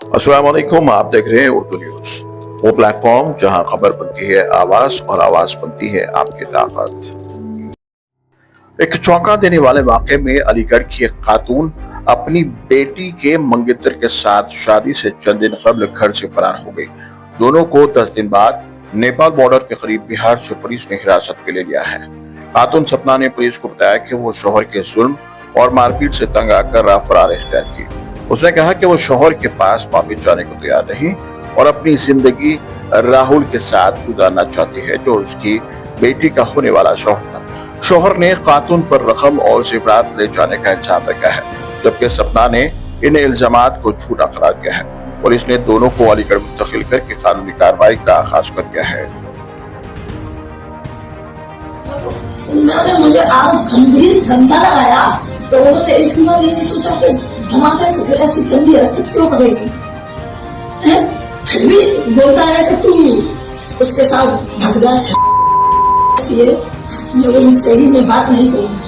अस्सलाम वालेकुम। आप देख रहे हैं उर्दू न्यूज, वो प्लेटफॉर्म जहां खबर बनती है आवाज और आवाज बनती है आपकी ताकत। एक चौंका देने वाले वाकये में अलीगढ़ की एक खातून अपनी बेटी के मंगेतर के साथ शादी से चंद दिन कबल घर से फरार हो गई। दोनों को 10 दिन बाद नेपाल बॉर्डर के करीब बिहार से पुलिस ने हिरासत में ले लिया है। खातून सपना ने पुलिस को बताया कि वो शौहर के जुल्म और मारपीट से तंग आकर राह फरार इख्तियार की। उसने कहा कि वो शौहर के पास वापस जाने को तैयार नहीं और अपनी जिंदगी राहुल के साथ गुजारना चाहती है, जो उसकी बेटी का होने वाला शौहर था। शौहर ने खातून पर रकम और जेवरात ले जाने का इल्जाम लगाया है, जबकि सपना ने इन इल्जामात को झूठा करार दिया है। पुलिस ने दोनों को अलीगढ़ मुंतकिल करके कानूनी कार्रवाई का आगाज कर दिया है। उन्होंने मुझे आरोप गंदा लगाया, तो उन्होंने एक बार ये सोचा कि धमाके से ऐसी गंदी हरकत क्यों करेगी। फिर भी बोलता है कि तुम उसके साथ भग जा। मेरे सही में बात नहीं करूँगी,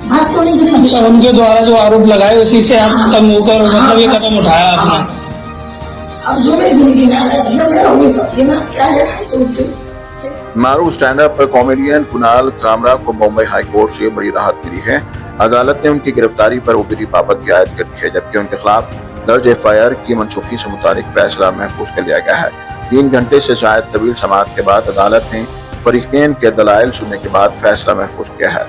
बात तो नहीं करूँगी। अच्छा, उनके द्वारा जो आरोप लगाए उसी से आप खत्म होकर मतलब ये कदम उठाया आपने। अब जो मेरी जिंदगी में क्या है। मारूफ stand up comedian Kunal Kamra को मुंबई हाई कोर्ट से बड़ी राहत मिली है। अदालत ने उनकी गिरफ्तारी पर उबरी पाबंदी आयद कर दी है, जबकि उनके खिलाफ दर्ज एफआईआर की मनसूखी से मुताबिक फैसला महफूज कर लिया गया है। 3 घंटे से शायद तवील समाअत के बाद अदालत ने फरीकैन के दलाइल सुनने के बाद फैसला महफूज किया है।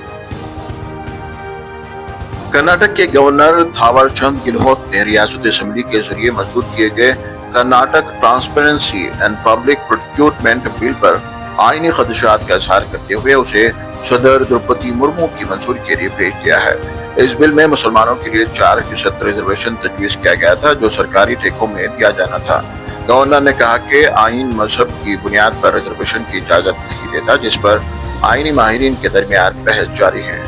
कर्नाटक के गवर्नर थावरचंद गहलोत ने रियासत असेंबली के जरिए मंजूर किए गए Karnataka transparency and public procurement bill पर आईनी खदशात का इजहार करते हुए उसे सदर द्रौपदी मुर्मू की मंजूरी के लिए भेज दिया है। इस बिल में मुसलमानों के लिए 4% रिजर्वेशन तजवीज किया गया था, जो सरकारी ठेकों में दिया जाना था। गवर्नर ने कहा कि आईन मजहब की बुनियाद पर रिजर्वेशन की इजाजत नहीं देता, जिस पर आईनी माहिरीन के दरमियान बहस जारी है।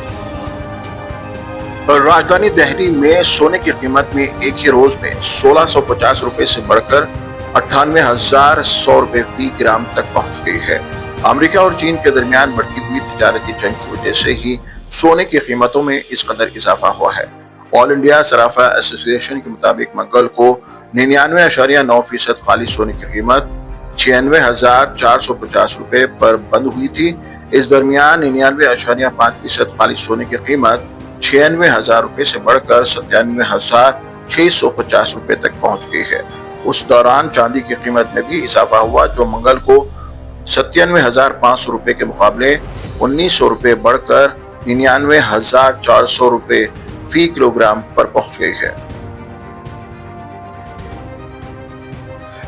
राजधानी दिल्ली में सोने की कीमत में एक ही रोज में 1650 रुपए से बढ़कर 98,100 रुपए फी ग्राम तक पहुंच गई है। अमेरिका और चीन के दरमियान बढ़ती हुई तिजारती जंग की वजह से ही सोने की कीमतों में इस कदर इजाफा हुआ है। ऑल इंडिया सराफा एसोसिएशन के मुताबिक मंगल को 99.9% खालिश सोने की कीमत 96,450 रुपए पर बंद हुई थी। इस दरमियान 99.5% खालिश सोने की कीमत 96,000 रुपए से बढ़कर 97,650 रुपए तक पहुंच गई है। उस दौरान चांदी की कीमत में भी इजाफा हुआ, जो मंगल को 97,500 रुपए के मुकाबले 1,900 रुपए बढ़कर 99,400 रुपए फी किलोग्राम पर पहुंच गई है।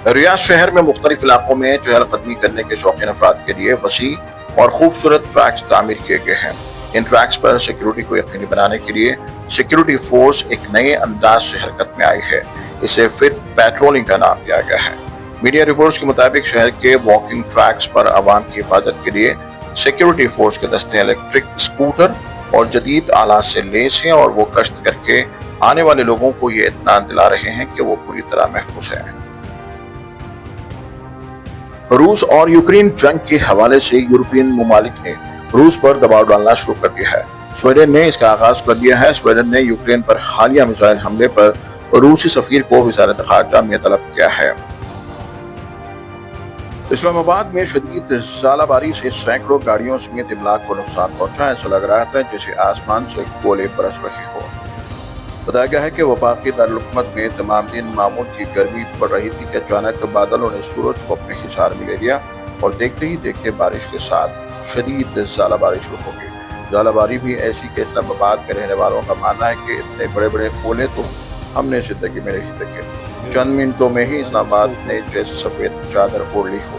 रियाद शहर में मुख्तलिफ इलाकों में चहलकदमी करने के शौकीन अफराद के लिए वसी और खूबसूरत ट्रैक्स तामीर किए गए हैं। इन ट्रैक्स पर सिक्योरिटी को यकीनी बनाने के लिए सिक्योरिटी फोर्स एक नए अंदाज से हरकत में आई है। इसे फिट पेट्रोलिंग का नाम दिया गया है। मीडिया रिपोर्ट्स के मुताबिक शहर के वॉकिंग ट्रैक्स पर आवाम की हिफाजत के लिए सिक्योरिटी फोर्स के दस्ते इलेक्ट्रिक स्कूटर और जदीद आलात से लैस हैं और वो गश्त करके आने वाले लोगों को ये इत्मीनान दिला रहे हैं कि वो पूरी तरह महफूज है। रूस और यूक्रेन जंग के हवाले से यूरोपियन ममालिक ने रूस पर दबाव डालना शुरू कर दिया है। स्वीडन ने इसका आगाज कर दिया है। स्वीडन ने यूक्रेन पर हालिया मिसाइल हमले पर रूसी सफीर को वज़ारत ख़ारजा में तलब किया है। इस्लामाबाद में शदीद ज़ालाबारी से सैकड़ों गाड़ियों समेत इमलाक को नुकसान पहुंचा। ऐसा लग रहा था जैसे आसमान से गोले बरस रहे हो। बताया गया है कि वफाकी दारुल हुकूमत में तमाम दिन मामूल की गर्मी पड़ रही थी कि अचानक बादलों ने सूरज को अपने हिसार में ले लिया और देखते ही देखते बारिश के साथ शदीद ज़ालाबारी शुरू हो गई। ज़ालाबारी भी ऐसी कि इस्लामाबाद में रहने वालों का मानना है कि इतने बड़े बड़े ओले तो हमने जिंदगी में नहीं देखे। चंद मिनटों में ही इस्लामाबाद ने जैसे सफेद चादर ओढ़ ली हो।